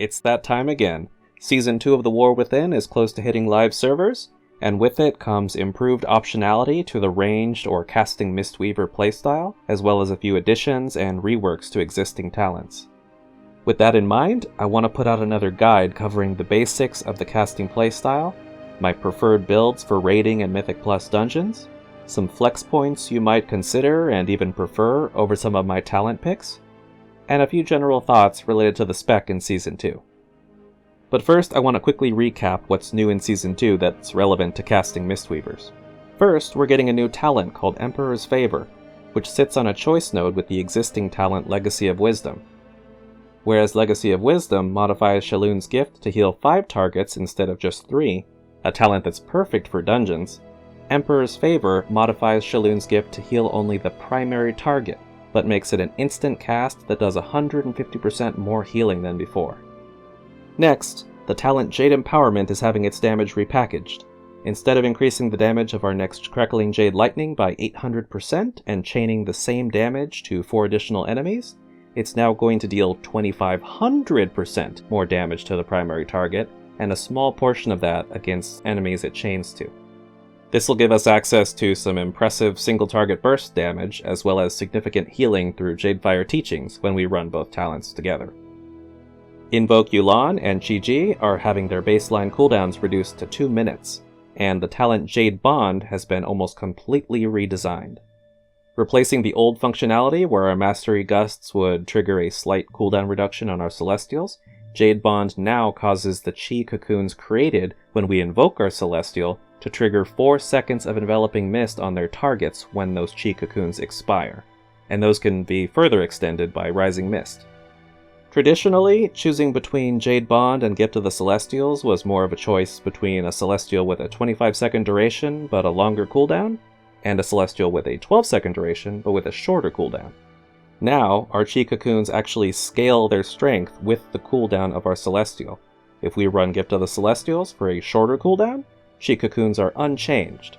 It's that time again. Season 2 of The War Within is close to hitting live servers, and with it comes improved optionality to the ranged or casting Mistweaver playstyle, as well as a few additions and reworks to existing talents. With that in mind, I want to put out another guide covering the basics of the casting playstyle, my preferred builds for raiding and Mythic Plus dungeons, some flex points you might consider and even prefer over some of my talent picks, and a few general thoughts related to the spec in Season 2. But first, I want to quickly recap what's new in Season 2 that's relevant to casting Mistweavers. First, we're getting a new talent called Emperor's Favor, which sits on a choice node with the existing talent Legacy of Wisdom. Whereas Legacy of Wisdom modifies Shaloon's Gift to heal 5 targets instead of just 3, a talent that's perfect for dungeons, Emperor's Favor modifies Shaloon's Gift to heal only the primary target, but makes it an instant cast that does 150% more healing than before. Next, the talent Jade Empowerment is having its damage repackaged. Instead of increasing the damage of our next Crackling Jade Lightning by 800% and chaining the same damage to 4 additional enemies, it's now going to deal 2500% more damage to the primary target, and a small portion of that against enemies it chains to. This will give us access to some impressive single-target burst damage, as well as significant healing through Jadefire teachings when we run both talents together. Invoke Yu'lon and Chi-Ji are having their baseline cooldowns reduced to 2 minutes, and the talent Jade Bond has been almost completely redesigned. Replacing the old functionality where our Mastery Gusts would trigger a slight cooldown reduction on our Celestials, Jade Bond now causes the Chi cocoons created when we invoke our Celestial to trigger 4 seconds of enveloping mist on their targets when those Chi cocoons expire, and those can be further extended by Rising Mist. Traditionally, choosing between Jade Bond and Gift of the Celestials was more of a choice between a Celestial with a 25-second duration but a longer cooldown, and a Celestial with a 12-second duration but with a shorter cooldown. Now, our Chi cocoons actually scale their strength with the cooldown of our Celestial. If we run Gift of the Celestials for a shorter cooldown, Chi cocoons are unchanged.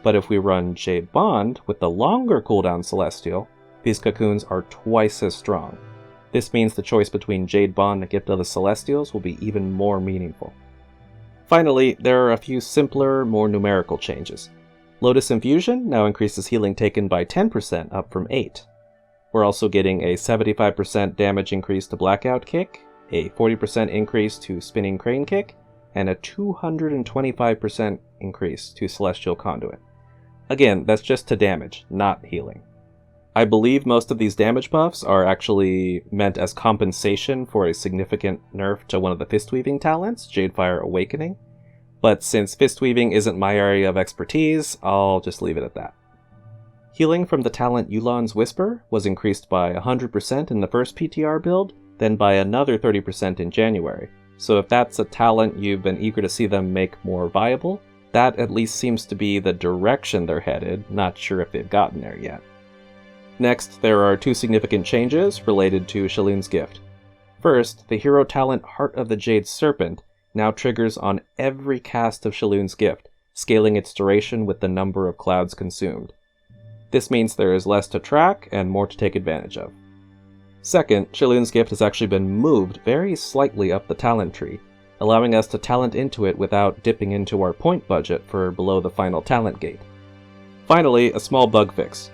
But if we run Jade Bond with the longer cooldown Celestial, these cocoons are twice as strong. This means the choice between Jade Bond and Gift of the Celestials will be even more meaningful. Finally, there are a few simpler, more numerical changes. Lotus Infusion now increases healing taken by 10% up from 8. We're also getting a 75% damage increase to Blackout Kick, a 40% increase to Spinning Crane Kick, and a 225% increase to Celestial Conduit. Again, that's just to damage, not healing. I believe most of these damage buffs are actually meant as compensation for a significant nerf to one of the Fistweaving talents, Jadefire Awakening, but since Fistweaving isn't my area of expertise, I'll just leave it at that. Healing from the talent Yu'lon's Whisper was increased by 100% in the first PTR build, then by another 30% in January. So if that's a talent you've been eager to see them make more viable, that at least seems to be the direction they're headed, not sure if they've gotten there yet. Next, there are 2 significant changes related to Shaloon's Gift. First, the hero talent Heart of the Jade Serpent now triggers on every cast of Shaloon's Gift, scaling its duration with the number of clouds consumed. This means there is less to track and more to take advantage of. Second, Shaloon's Gift has actually been moved very slightly up the talent tree, allowing us to talent into it without dipping into our point budget for below the final talent gate. Finally, a small bug fix.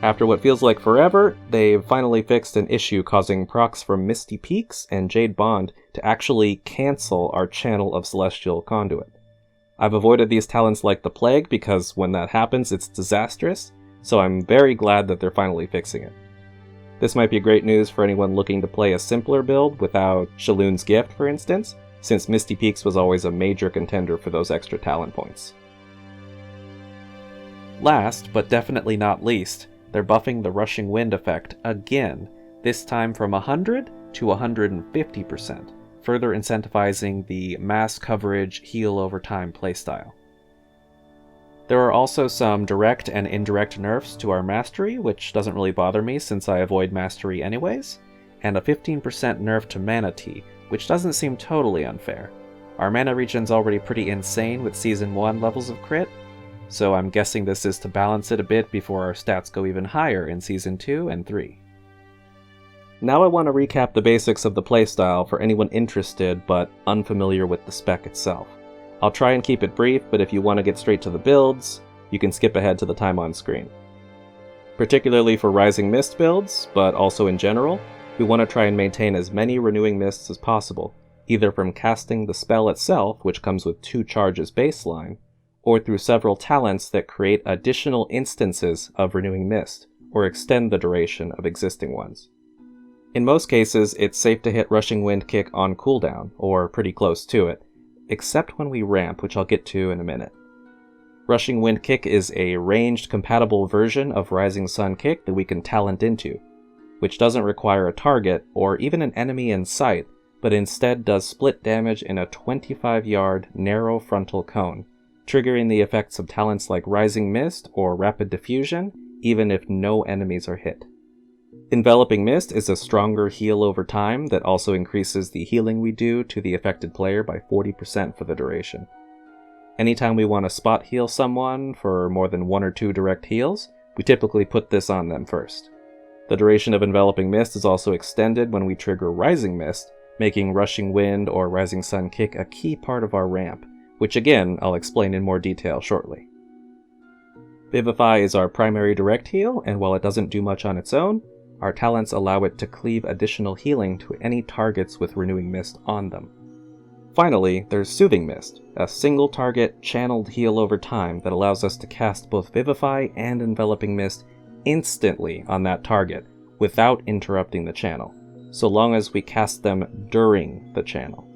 After what feels like forever, they've finally fixed an issue causing procs from Misty Peaks and Jade Bond to actually cancel our channel of Celestial Conduit. I've avoided these talents like the plague because when that happens it's disastrous, so I'm very glad that they're finally fixing it. This might be great news for anyone looking to play a simpler build without Shaloon's Gift, for instance, since Misty Peaks was always a major contender for those extra talent points. Last, but definitely not least, they're buffing the Rushing Wind effect again, this time from 100 to 150%, further incentivizing the mass coverage heal over time playstyle. There are also some direct and indirect nerfs to our Mastery, which doesn't really bother me since I avoid Mastery anyways, and a 15% nerf to Mana Tea, which doesn't seem totally unfair. Our mana regen's already pretty insane with Season 1 levels of crit, so I'm guessing this is to balance it a bit before our stats go even higher in Season 2 and 3. Now I want to recap the basics of the playstyle for anyone interested but unfamiliar with the spec itself. I'll try and keep it brief, but if you want to get straight to the builds, you can skip ahead to the time on screen. Particularly for Rising Mist builds, but also in general, we want to try and maintain as many Renewing Mists as possible, either from casting the spell itself, which comes with 2 charges baseline, or through several talents that create additional instances of Renewing Mist, or extend the duration of existing ones. In most cases, it's safe to hit Rushing Wind Kick on cooldown, or pretty close to it, except when we ramp, which I'll get to in a minute. Rushing Wind Kick is a ranged compatible version of Rising Sun Kick that we can talent into, which doesn't require a target or even an enemy in sight, but instead does split damage in a 25-yard narrow frontal cone, triggering the effects of talents like Rising Mist or Rapid Diffusion, even if no enemies are hit. Enveloping Mist is a stronger heal over time that also increases the healing we do to the affected player by 40% for the duration. Anytime we want to spot heal someone for more than 1 or 2 direct heals, we typically put this on them first. The duration of Enveloping Mist is also extended when we trigger Rising Mist, making Rushing Wind or Rising Sun Kick a key part of our ramp, which again I'll explain in more detail shortly. Vivify is our primary direct heal, and while it doesn't do much on its own, our talents allow it to cleave additional healing to any targets with Renewing Mist on them. Finally, there's Soothing Mist, a single target channeled heal over time that allows us to cast both Vivify and Enveloping Mist instantly on that target without interrupting the channel, so long as we cast them during the channel.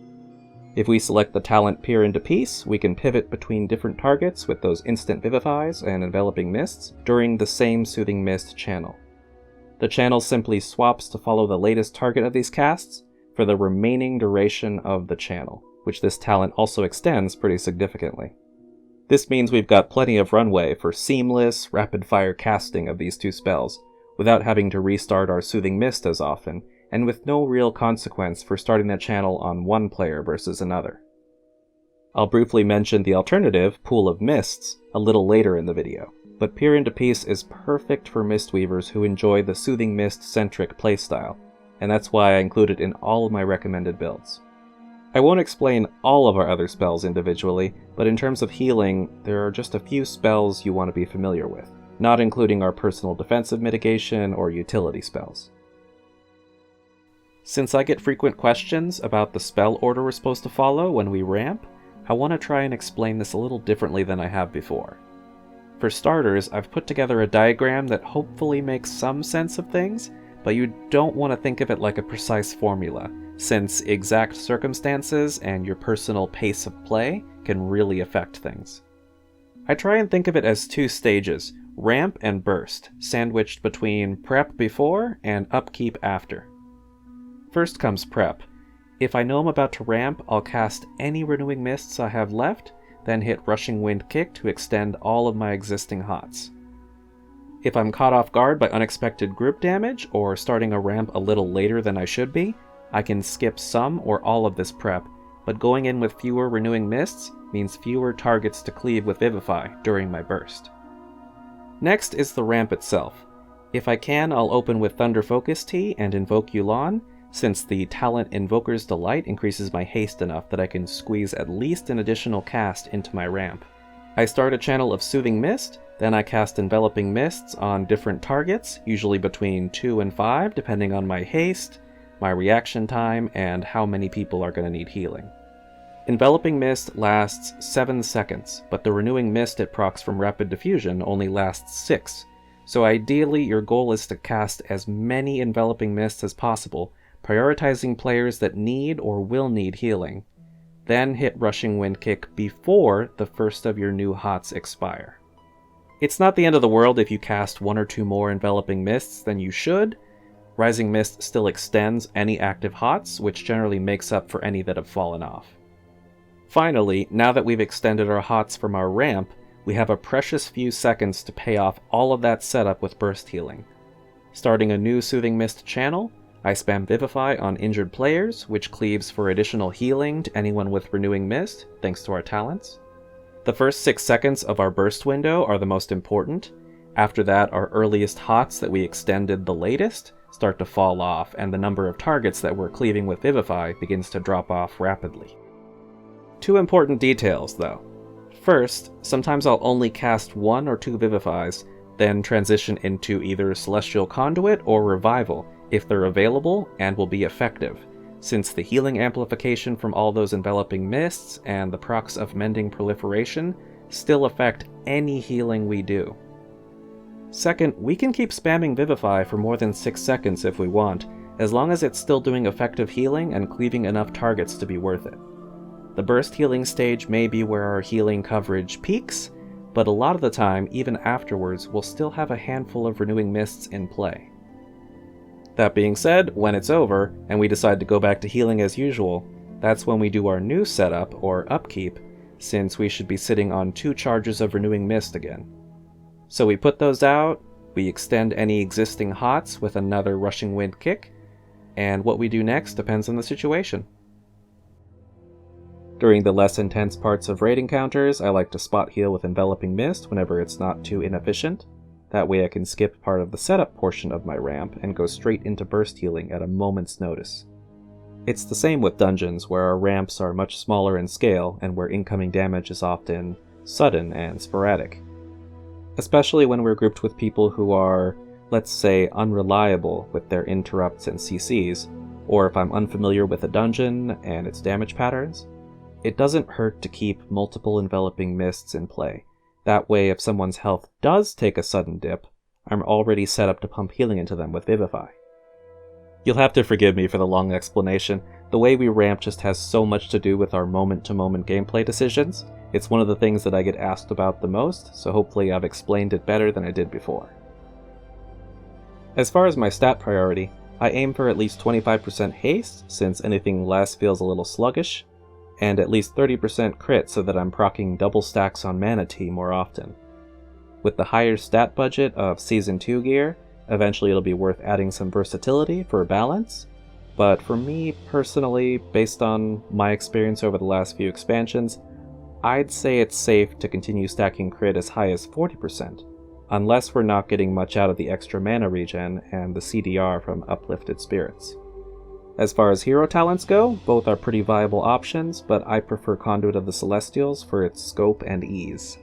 If we select the talent Peer into Peace, we can pivot between different targets with those instant Vivifies and Enveloping Mists during the same Soothing Mist channel. The channel simply swaps to follow the latest target of these casts for the remaining duration of the channel, which this talent also extends pretty significantly. This means we've got plenty of runway for seamless, rapid-fire casting of these 2 spells, without having to restart our Soothing Mist as often, and with no real consequence for starting the channel on one player versus another. I'll briefly mention the alternative, Pool of Mists, a little later in the video, but Peer into Peace is perfect for Mistweavers who enjoy the Soothing Mist-centric playstyle, and that's why I include it in all of my recommended builds. I won't explain all of our other spells individually, but in terms of healing, there are just a few spells you want to be familiar with, not including our personal defensive mitigation or utility spells. Since I get frequent questions about the spell order we're supposed to follow when we ramp, I want to try and explain this a little differently than I have before. For starters, I've put together a diagram that hopefully makes some sense of things, but you don't want to think of it like a precise formula, since exact circumstances and your personal pace of play can really affect things. I try and think of it as 2 stages, ramp and burst, sandwiched between prep before and upkeep after. First comes prep. If I know I'm about to ramp, I'll cast any Renewing Mists I have left, then hit Rushing Wind Kick to extend all of my existing hots. If I'm caught off guard by unexpected group damage, or starting a ramp a little later than I should be, I can skip some or all of this prep, but going in with fewer Renewing Mists means fewer targets to cleave with Vivify during my burst. Next is the ramp itself. If I can, I'll open with Thunder Focus Tea and invoke Yu'lon, since the talent Invoker's Delight increases my haste enough that I can squeeze at least an additional cast into my ramp. I start a channel of Soothing Mist, then I cast Enveloping Mists on different targets, usually between 2 and 5 depending on my haste, my reaction time, and how many people are going to need healing. Enveloping Mist lasts 7 seconds, but the Renewing Mist it procs from Rapid Diffusion only lasts 6, so ideally your goal is to cast as many Enveloping Mists as possible, prioritizing players that need or will need healing. Then hit Rushing Wind Kick before the first of your new hots expire. It's not the end of the world if you cast 1 or 2 more Enveloping Mists than you should. Rising Mist still extends any active hots, which generally makes up for any that have fallen off. Finally, now that we've extended our hots from our ramp, we have a precious few seconds to pay off all of that setup with burst healing. Starting a new Soothing Mist channel, I spam Vivify on injured players, which cleaves for additional healing to anyone with Renewing Mist, thanks to our talents. The first 6 seconds of our burst window are the most important. After that, our earliest hots that we extended the latest, start to fall off, and the number of targets that we're cleaving with Vivify begins to drop off rapidly. Two important details, though. First, sometimes I'll only cast 1 or 2 Vivifies, then transition into either Celestial Conduit or Revival if they're available and will be effective, since the healing amplification from all those enveloping mists and the procs of Mending Proliferation still affect any healing we do. Second, we can keep spamming Vivify for more than 6 seconds if we want, as long as it's still doing effective healing and cleaving enough targets to be worth it. The burst healing stage may be where our healing coverage peaks, but a lot of the time, even afterwards, we'll still have a handful of renewing mists in play. That being said, when it's over, and we decide to go back to healing as usual, that's when we do our new setup, or upkeep, since we should be sitting on 2 charges of renewing mist again. So we put those out, we extend any existing hots with another rushing wind kick, and what we do next depends on the situation. During the less intense parts of raid encounters, I like to spot heal with Enveloping Mist whenever it's not too inefficient. That way I can skip part of the setup portion of my ramp and go straight into burst healing at a moment's notice. It's the same with dungeons, where our ramps are much smaller in scale and where incoming damage is often sudden and sporadic. Especially when we're grouped with people who are, let's say, unreliable with their interrupts and CCs, or if I'm unfamiliar with a dungeon and its damage patterns. It doesn't hurt to keep multiple enveloping mists in play. That way, if someone's health does take a sudden dip, I'm already set up to pump healing into them with Vivify. You'll have to forgive me for the long explanation. The way we ramp just has so much to do with our moment-to-moment gameplay decisions. It's one of the things that I get asked about the most, so hopefully I've explained it better than I did before. As far as my stat priority, I aim for at least 25% haste, since anything less feels a little sluggish, and at least 30% crit so that I'm proccing double stacks on Mana Tea more often. With the higher stat budget of Season 2 gear, eventually it'll be worth adding some versatility for balance, but for me personally, based on my experience over the last few expansions, I'd say it's safe to continue stacking crit as high as 40%, unless we're not getting much out of the extra mana regen and the CDR from Uplifted Spirits. As far as hero talents go, both are pretty viable options, but I prefer Conduit of the Celestials for its scope and ease.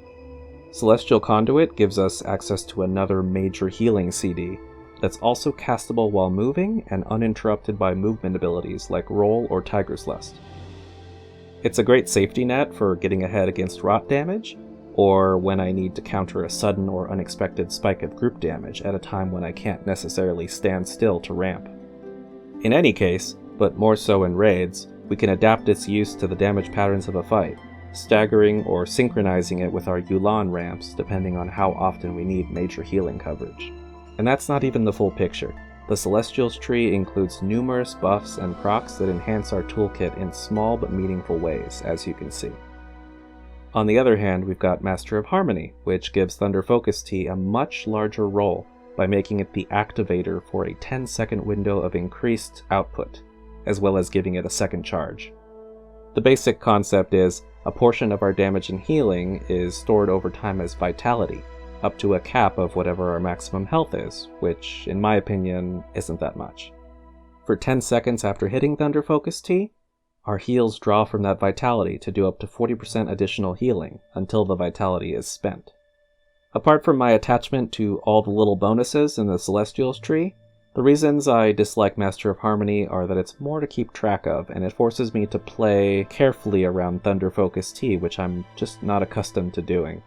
Celestial Conduit gives us access to another major healing CD that's also castable while moving and uninterrupted by movement abilities like Roll or Tiger's Lust. It's a great safety net for getting ahead against rot damage, or when I need to counter a sudden or unexpected spike of group damage at a time when I can't necessarily stand still to ramp. In any case, but more so in raids, we can adapt its use to the damage patterns of a fight, staggering or synchronizing it with our Yu'lon ramps depending on how often we need major healing coverage. And that's not even the full picture. The Celestials tree includes numerous buffs and procs that enhance our toolkit in small but meaningful ways, as you can see. On the other hand, we've got Master of Harmony, which gives Thunder Focus Tea a much larger role by making it the activator for a 10-second window of increased output, as well as giving it a second charge. The basic concept is, a portion of our damage and healing is stored over time as vitality, up to a cap of whatever our maximum health is, which, in my opinion, isn't that much. For 10 seconds after hitting Thunder Focus Tea, our heals draw from that vitality to do up to 40% additional healing until the vitality is spent. Apart from my attachment to all the little bonuses in the Celestials tree, the reasons I dislike Master of Harmony are that it's more to keep track of, and it forces me to play carefully around Thunder Focus Tea, which I'm just not accustomed to doing.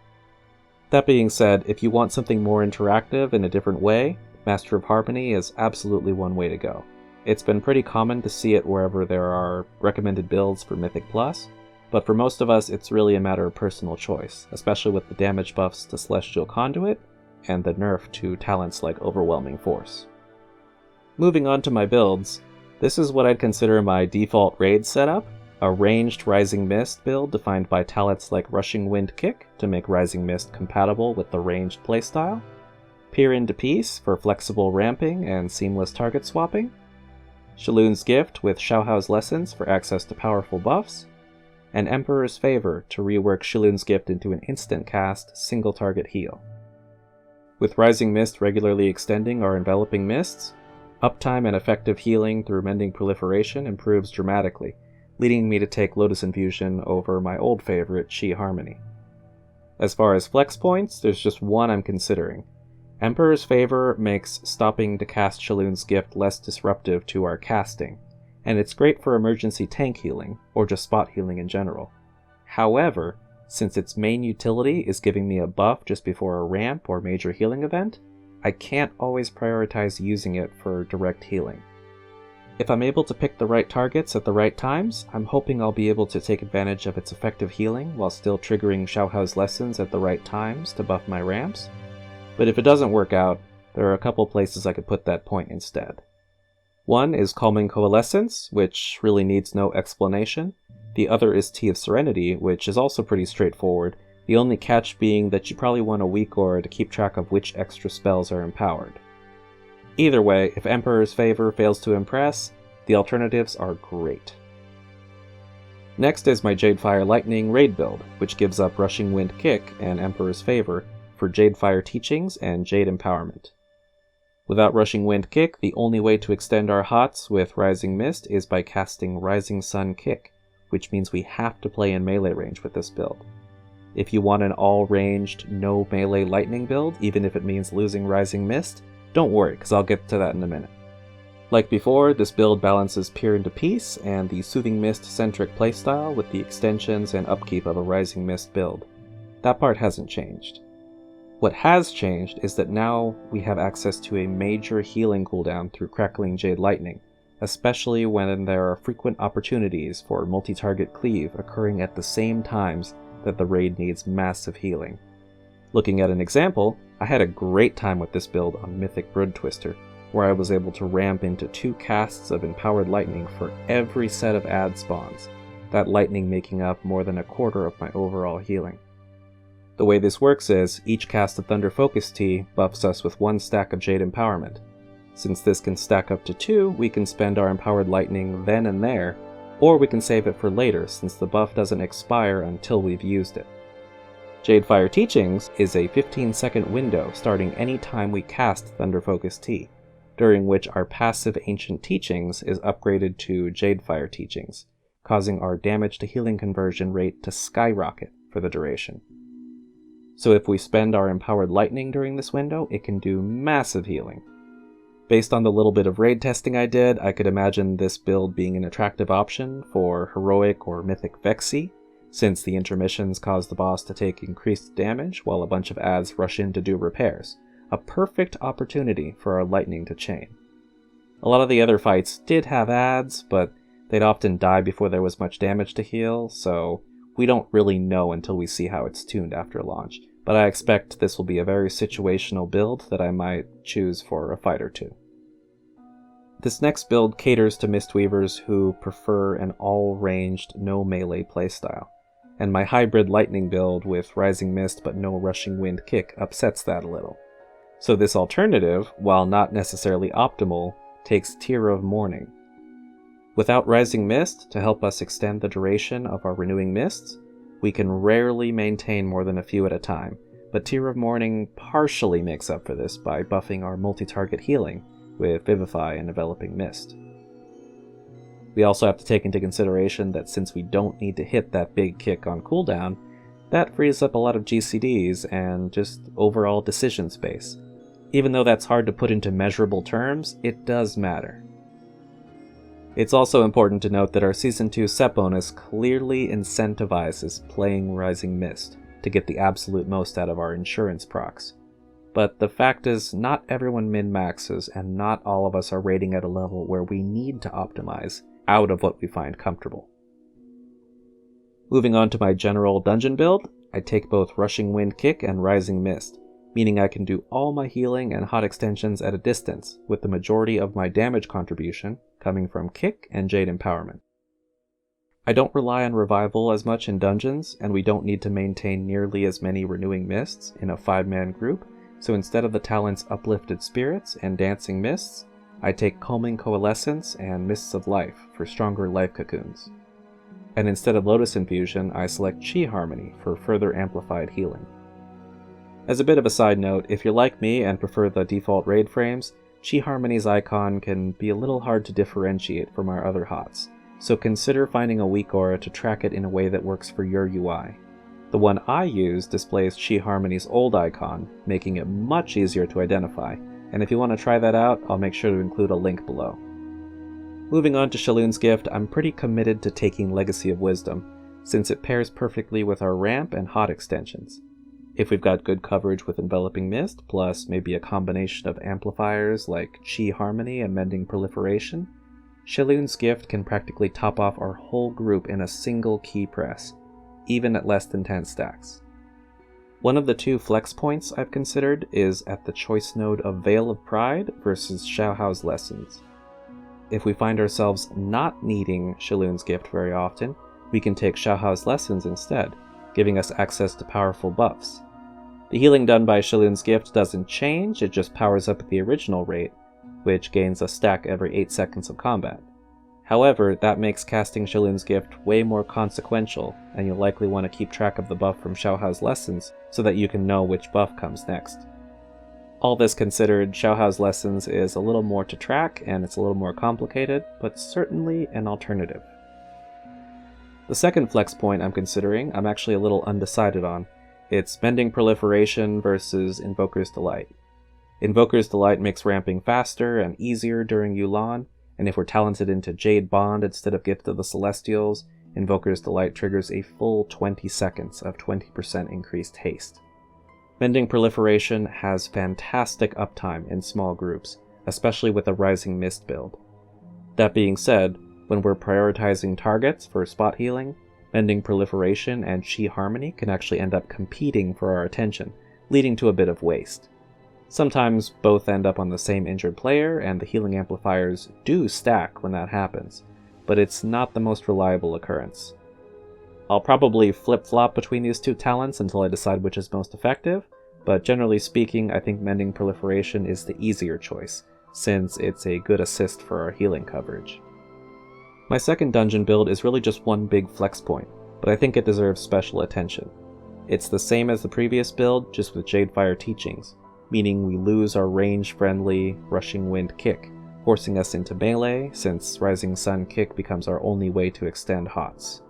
That being said, if you want something more interactive in a different way, Master of Harmony is absolutely one way to go. It's been pretty common to see it wherever there are recommended builds for Mythic Plus, but for most of us it's really a matter of personal choice, especially with the damage buffs to Celestial Conduit and the nerf to talents like Overwhelming Force. Moving on to my builds, this is what I'd consider my default raid setup, a ranged Rising Mist build defined by talents like Rushing Wind Kick to make Rising Mist compatible with the ranged playstyle, Peer into Peace for flexible ramping and seamless target swapping, Shaloon's Gift with Xiaohao's Lessons for access to powerful buffs, and Emperor's Favor to rework Shaloon's Gift into an instant cast, single target heal. With Rising Mist regularly extending our enveloping mists, Uptime and effective healing through Mending Proliferation improves dramatically, leading me to take Lotus Infusion over my old favorite, Chi Harmony. As far as flex points, there's just one I'm considering. Emperor's Favor makes stopping to cast Shaloon's Gift less disruptive to our casting, and it's great for emergency tank healing, or just spot healing in general. However, since its main utility is giving me a buff just before a ramp or major healing event, I can't always prioritize using it for direct healing. If I'm able to pick the right targets at the right times, I'm hoping I'll be able to take advantage of its effective healing while still triggering Xiaohao's lessons at the right times to buff my ramps. But if it doesn't work out, there are a couple places I could put that point instead. One is Calming Coalescence, which really needs no explanation. The other is Tea of Serenity, which is also pretty straightforward, the only catch being that you probably want a WeakAura to keep track of which extra spells are empowered. Either way, if Emperor's Favor fails to impress, the alternatives are great. Next is my Jadefire Lightning raid build, which gives up Rushing Wind Kick and Emperor's Favor for Jadefire Teachings and Jade Empowerment. Without Rushing Wind Kick, the only way to extend our HOTS with Rising Mist is by casting Rising Sun Kick, which means we have to play in melee range with this build. If you want an all-ranged, no melee lightning build, even if it means losing Rising Mist, don't worry, because I'll get to that in a minute. Like before, this build balances Peer into Peace and the Soothing Mist-centric playstyle with the extensions and upkeep of a Rising Mist build. That part hasn't changed. What has changed is that now we have access to a major healing cooldown through Crackling Jade Lightning, especially when there are frequent opportunities for multi-target cleave occurring at the same times that the raid needs massive healing. Looking at an example, I had a great time with this build on Mythic Brood Twister, where I was able to ramp into 2 casts of Empowered Lightning for every set of ad spawns, that lightning making up more than a quarter of my overall healing. The way this works is, each cast of Thunder Focus Tea buffs us with 1 stack of Jade Empowerment. Since this can stack up to 2, we can spend our Empowered Lightning then and there, or we can save it for later since the buff doesn't expire until we've used it. Jadefire Teachings is a 15-second window starting any time we cast Thunder Focus Tea, during which our passive Ancient Teachings is upgraded to Jadefire Teachings, causing our damage to healing conversion rate to skyrocket for the duration. So if we spend our Empowered Lightning during this window, it can do massive healing. Based on the little bit of raid testing I did, I could imagine this build being an attractive option for Heroic or Mythic Vexy, since the intermissions cause the boss to take increased damage while a bunch of ads rush in to do repairs. A perfect opportunity for our lightning to chain. A lot of the other fights did have ads, but they'd often die before there was much damage to heal, so we don't really know until we see how it's tuned after launch. But I expect this will be a very situational build that I might choose for a fight or two. This next build caters to Mistweavers who prefer an all-ranged, no melee playstyle, and my hybrid lightning build with Rising Mist but no Rushing Wind Kick upsets that a little. So this alternative, while not necessarily optimal, takes Tear of Mourning. Without Rising Mist to help us extend the duration of our Renewing Mists, we can rarely maintain more than a few at a time, but Tear of Mourning partially makes up for this by buffing our multi-target healing with Vivify and Enveloping Mist. We also have to take into consideration that since we don't need to hit that big kick on cooldown, that frees up a lot of GCDs and just overall decision space. Even though that's hard to put into measurable terms, it does matter. It's also important to note that our Season 2 set bonus clearly incentivizes playing Rising Mist to get the absolute most out of our insurance procs. But the fact is, not everyone min-maxes, and not all of us are raiding at a level where we need to optimize out of what we find comfortable. Moving on to my general dungeon build, I take both Rushing Wind Kick and Rising Mist, meaning I can do all my healing and hot extensions at a distance, with the majority of my damage contribution coming from Kick and Jade Empowerment. I don't rely on Revival as much in dungeons, and we don't need to maintain nearly as many Renewing Mists in a 5-man group, so instead of the talents Uplifted Spirits and Dancing Mists, I take Calming Coalescence and Mists of Life for stronger life cocoons. And instead of Lotus Infusion, I select Chi Harmony for further amplified healing. As a bit of a side note, if you're like me and prefer the default raid frames, Chi Harmony's icon can be a little hard to differentiate from our other HOTS, so consider finding a WeakAura to track it in a way that works for your UI. The one I use displays Chi Harmony's old icon, making it much easier to identify, and if you want to try that out, I'll make sure to include a link below. Moving on to Shaloon's Gift, I'm pretty committed to taking Legacy of Wisdom, since it pairs perfectly with our ramp and HOT extensions. If we've got good coverage with Enveloping Mist, plus maybe a combination of amplifiers like Chi Harmony and Mending Proliferation, Shaloon's Gift can practically top off our whole group in a single key press, even at less than 10 stacks. One of the two flex points I've considered is at the choice node of Veil of Pride versus Xiaohao's Lessons. If we find ourselves not needing Shaloon's Gift very often, we can take Xiaohao's Lessons instead, giving us access to powerful buffs. The healing done by Shaloon's Gift doesn't change, it just powers up at the original rate, which gains a stack every 8 seconds of combat. However, that makes casting Shaloon's Gift way more consequential, and you'll likely want to keep track of the buff from Xiaohao's Lessons so that you can know which buff comes next. All this considered, Xiaohao's Lessons is a little more to track, and it's a little more complicated, but certainly an alternative. The second flex point I'm considering, I'm actually a little undecided on. It's Mending Proliferation versus Invoker's Delight. Invoker's Delight makes ramping faster and easier during Yu'lon, and if we're talented into Jade Bond instead of Gift of the Celestials, Invoker's Delight triggers a full 20 seconds of 20% increased haste. Mending Proliferation has fantastic uptime in small groups, especially with a Rising Mist build. That being said, when we're prioritizing targets for spot healing, Mending Proliferation and Chi Harmony can actually end up competing for our attention, leading to a bit of waste. Sometimes both end up on the same injured player, and the healing amplifiers do stack when that happens, but it's not the most reliable occurrence. I'll probably flip-flop between these two talents until I decide which is most effective, but generally speaking, I think Mending Proliferation is the easier choice, since it's a good assist for our healing coverage. My second dungeon build is really just one big flex point, but I think it deserves special attention. It's the same as the previous build, just with Jadefire teachings, meaning we lose our range-friendly Rushing Wind kick, forcing us into melee, since Rising Sun kick becomes our only way to extend HOTS.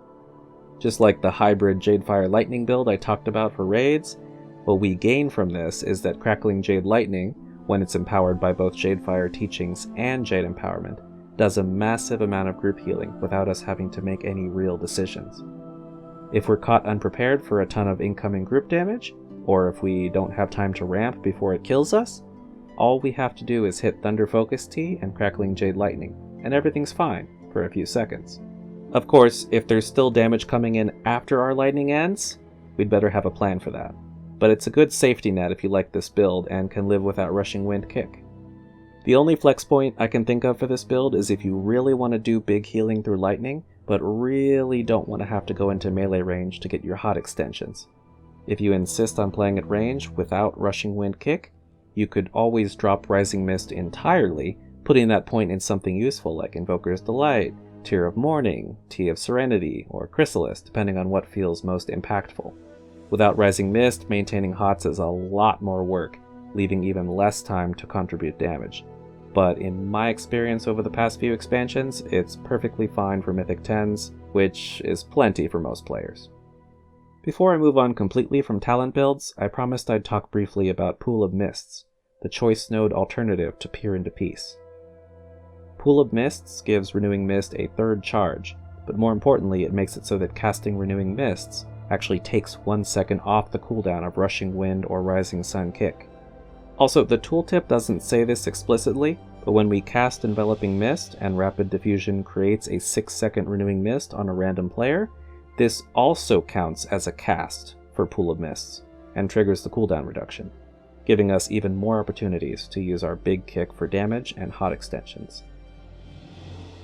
Just like the hybrid Jadefire Lightning build I talked about for raids, what we gain from this is that Crackling Jade Lightning, when it's empowered by both Jadefire teachings and Jade Empowerment, does a massive amount of group healing without us having to make any real decisions. If we're caught unprepared for a ton of incoming group damage, or if we don't have time to ramp before it kills us, all we have to do is hit Thunder Focus Tea and Crackling Jade Lightning, and everything's fine for a few seconds. Of course, if there's still damage coming in after our lightning ends, we'd better have a plan for that. But it's a good safety net if you like this build and can live without Rushing Wind kick. The only flex point I can think of for this build is if you really want to do big healing through lightning, but really don't want to have to go into melee range to get your HOT extensions. If you insist on playing at range without Rushing Wind kick, you could always drop Rising Mist entirely, putting that point in something useful like Invoker's Delight, Tear of Mourning, Tea of Serenity, or Chrysalis, depending on what feels most impactful. Without Rising Mist, maintaining HOTS is a lot more work, leaving even less time to contribute damage. But in my experience over the past few expansions, it's perfectly fine for Mythic 10s, which is plenty for most players. Before I move on completely from talent builds, I promised I'd talk briefly about Pool of Mists, the choice node alternative to Peer into Peace. Pool of Mists gives Renewing Mist a third charge, but more importantly it makes it so that casting Renewing Mists actually takes 1 second off the cooldown of Rushing Wind or Rising Sun kick. Also, the tooltip doesn't say this explicitly, but when we cast Enveloping Mist and Rapid Diffusion creates a 6-second Renewing Mist on a random player, this also counts as a cast for Pool of Mists, and triggers the cooldown reduction, giving us even more opportunities to use our big kick for damage and HOT extensions.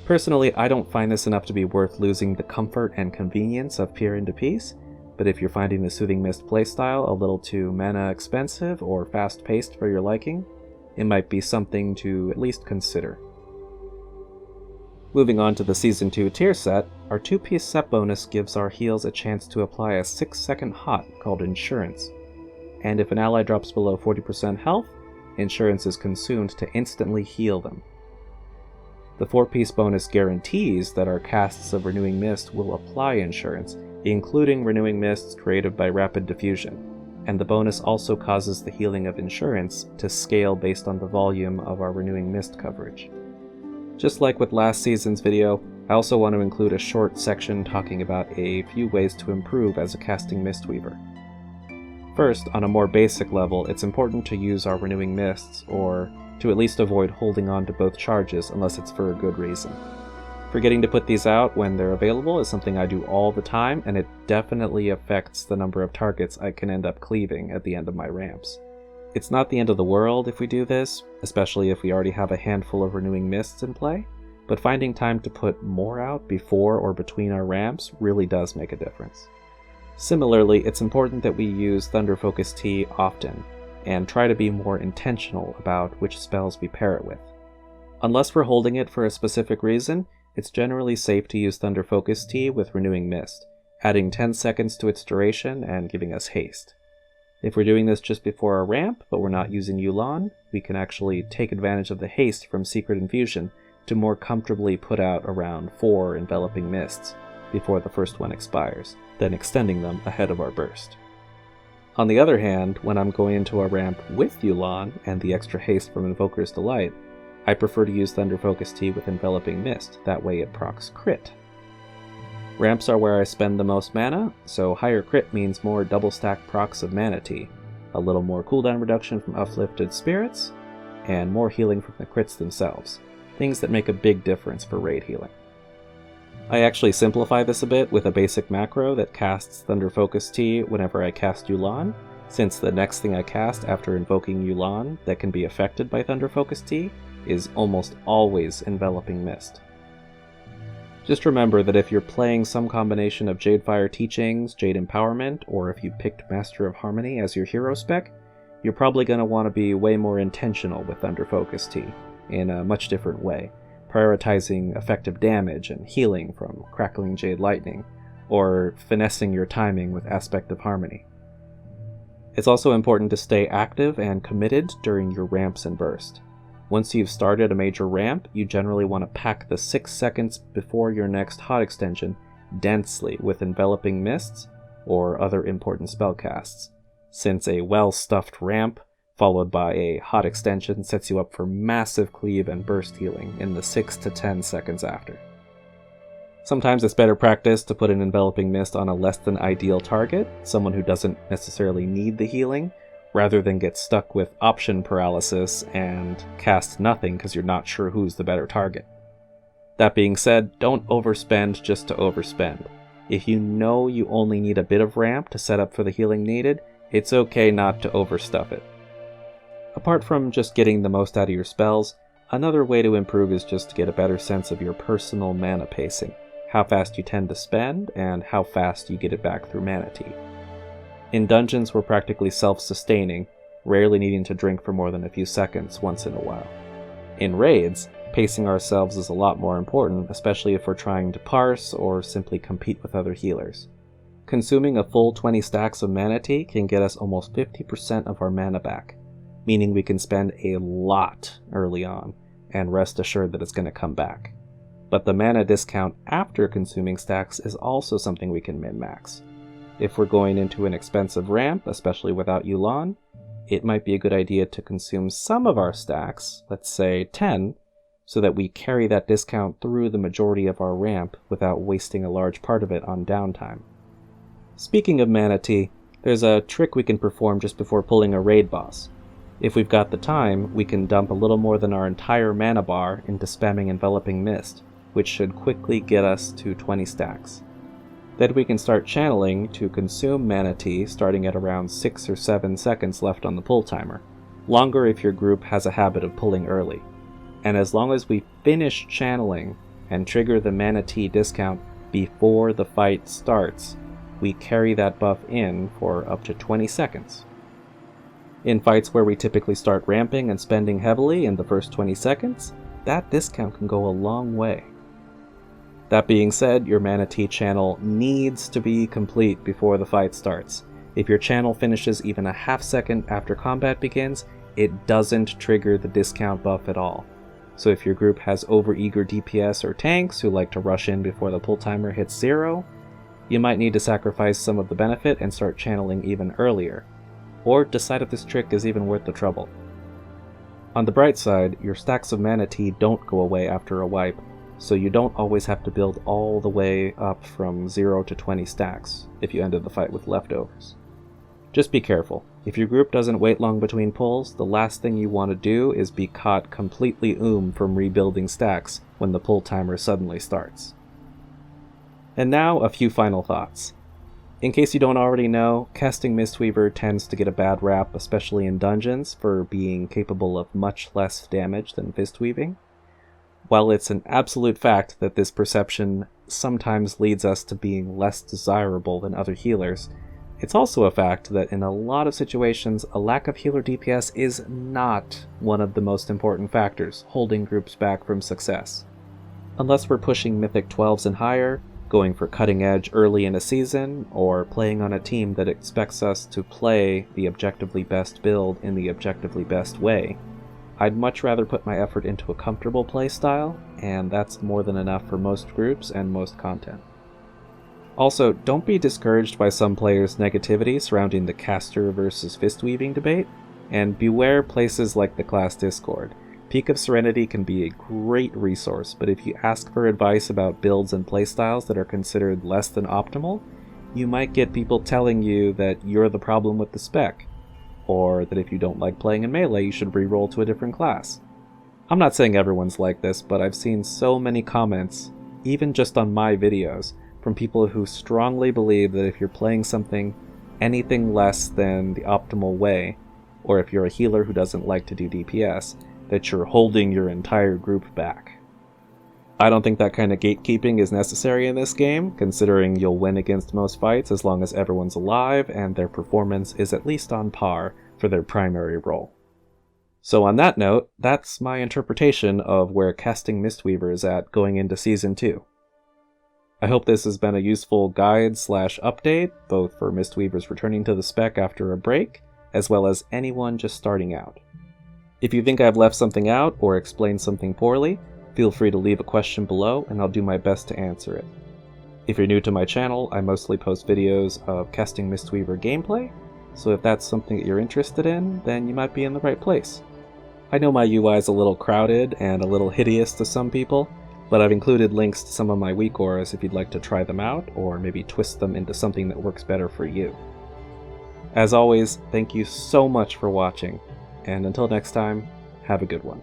Personally, I don't find this enough to be worth losing the comfort and convenience of Peer into Peace, but if you're finding the Soothing Mist playstyle a little too mana expensive or fast-paced for your liking, it might be something to at least consider. Moving on to the Season 2 tier set, our 2-piece set bonus gives our heals a chance to apply a 6-second HOT called Insurance, and if an ally drops below 40% health, insurance is consumed to instantly heal them. The 4-piece bonus guarantees that our casts of Renewing Mist will apply insurance, including Renewing Mists created by Rapid Diffusion, and the bonus also causes the healing of insurance to scale based on the volume of our Renewing Mist coverage. Just like with last season's video, I also want to include a short section talking about a few ways to improve as a casting Mistweaver. First, on a more basic level, it's important to use our Renewing Mists, or to at least avoid holding on to both charges unless it's for a good reason. Forgetting to put these out when they're available is something I do all the time, and it definitely affects the number of targets I can end up cleaving at the end of my ramps. It's not the end of the world if we do this, especially if we already have a handful of Renewing Mists in play, but finding time to put more out before or between our ramps really does make a difference. Similarly, it's important that we use Thunder Focus Tea often, and try to be more intentional about which spells we pair it with. Unless we're holding it for a specific reason, it's generally safe to use Thunder Focus Tea with Renewing Mist, adding 10 seconds to its duration and giving us haste. If we're doing this just before our ramp, but we're not using Yu'lon, we can actually take advantage of the haste from Secret Infusion to more comfortably put out around 4 Enveloping Mists before the first one expires, then extending them ahead of our burst. On the other hand, when I'm going into a ramp with Yu'lon and the extra haste from Invoker's Delight, I prefer to use Thunder Focus Tea with Enveloping Mist, that way it procs crit. Ramps are where I spend the most mana, so higher crit means more double stack procs of Mana Tea, a little more cooldown reduction from Uplifted Spirits, and more healing from the crits themselves, things that make a big difference for raid healing. I actually simplify this a bit with a basic macro that casts Thunder Focus Tea whenever I cast Yu'lon, since the next thing I cast after invoking Yu'lon that can be affected by Thunder Focus Tea is almost always Enveloping Mist. Just remember that if you're playing some combination of Jadefire Teachings, Jade Empowerment, or if you picked Master of Harmony as your hero spec, you're probably going to want to be way more intentional with Thunder Focus Tea, in a much different way, prioritizing effective damage and healing from Crackling Jade Lightning, or finessing your timing with Aspect of Harmony. It's also important to stay active and committed during your ramps and burst. Once you've started a major ramp, you generally want to pack the 6 seconds before your next hot extension densely with Enveloping Mists or other important spellcasts, since a well-stuffed ramp followed by a hot extension sets you up for massive cleave and burst healing in the 6 to 10 seconds after. Sometimes it's better practice to put an Enveloping Mist on a less than ideal target, someone who doesn't necessarily need the healing, rather than get stuck with option paralysis and cast nothing because you're not sure who's the better target. That being said, don't overspend just to overspend. If you know you only need a bit of ramp to set up for the healing needed, it's okay not to overstuff it. Apart from just getting the most out of your spells, another way to improve is just to get a better sense of your personal mana pacing, how fast you tend to spend, and how fast you get it back through Mana Tea. In dungeons, we're practically self-sustaining, rarely needing to drink for more than a few seconds once in a while. In raids, pacing ourselves is a lot more important, especially if we're trying to parse or simply compete with other healers. Consuming a full 20 stacks of Mana Tea can get us almost 50% of our mana back, meaning we can spend a lot early on, and rest assured that it's going to come back. But the mana discount after consuming stacks is also something we can min-max. If we're going into an expensive ramp, especially without Yu'lon, it might be a good idea to consume some of our stacks, let's say 10, so that we carry that discount through the majority of our ramp without wasting a large part of it on downtime. Speaking of Mana Tea, there's a trick we can perform just before pulling a raid boss. If we've got the time, we can dump a little more than our entire mana bar into spamming Enveloping Mist, which should quickly get us to 20 stacks. Then we can start channeling to consume Mana Tea starting at around 6 or 7 seconds left on the pull timer, longer if your group has a habit of pulling early. And as long as we finish channeling and trigger the Mana Tea discount before the fight starts, we carry that buff in for up to 20 seconds. In fights where we typically start ramping and spending heavily in the first 20 seconds, that discount can go a long way. That being said, your Mana Tea channel needs to be complete before the fight starts. If your channel finishes even a half second after combat begins, it doesn't trigger the discount buff at all. So if your group has overeager DPS or tanks who like to rush in before the pull timer hits 0, you might need to sacrifice some of the benefit and start channeling even earlier, or decide if this trick is even worth the trouble. On the bright side, your stacks of mana tea don't go away after a wipe, so you don't always have to build all the way up from 0 to 20 stacks if you ended the fight with leftovers. Just be careful. If your group doesn't wait long between pulls, the last thing you want to do is be caught completely from rebuilding stacks when the pull timer suddenly starts. And now a few final thoughts. In case you don't already know, casting Mistweaver tends to get a bad rap, especially in dungeons, for being capable of much less damage than fist weaving. While it's an absolute fact that this perception sometimes leads us to being less desirable than other healers, it's also a fact that in a lot of situations, a lack of healer DPS is not one of the most important factors holding groups back from success. Unless we're pushing Mythic 12s and higher, going for cutting edge early in a season, or playing on a team that expects us to play the objectively best build in the objectively best way, I'd much rather put my effort into a comfortable playstyle, and that's more than enough for most groups and most content. Also, don't be discouraged by some players' negativity surrounding the caster versus fist weaving debate, and beware places like the class Discord. Peak of Serenity can be a great resource, but if you ask for advice about builds and playstyles that are considered less than optimal, you might get people telling you that you're the problem with the spec, or that if you don't like playing in melee, you should reroll to a different class. I'm not saying everyone's like this, but I've seen so many comments, even just on my videos, from people who strongly believe that if you're playing something anything less than the optimal way, or if you're a healer who doesn't like to do DPS, that you're holding your entire group back. I don't think that kind of gatekeeping is necessary in this game, considering you'll win against most fights as long as everyone's alive and their performance is at least on par for their primary role. So on that note, that's my interpretation of where casting Mistweaver is at going into Season 2. I hope this has been a useful guide/update, both for Mistweavers returning to the spec after a break, as well as anyone just starting out. If you think I've left something out or explained something poorly, feel free to leave a question below and I'll do my best to answer it. If you're new to my channel, I mostly post videos of casting Mistweaver gameplay, so if that's something that you're interested in, then you might be in the right place. I know my UI is a little crowded and a little hideous to some people, but I've included links to some of my WeakAuras if you'd like to try them out, or maybe twist them into something that works better for you. As always, thank you so much for watching, and until next time, have a good one.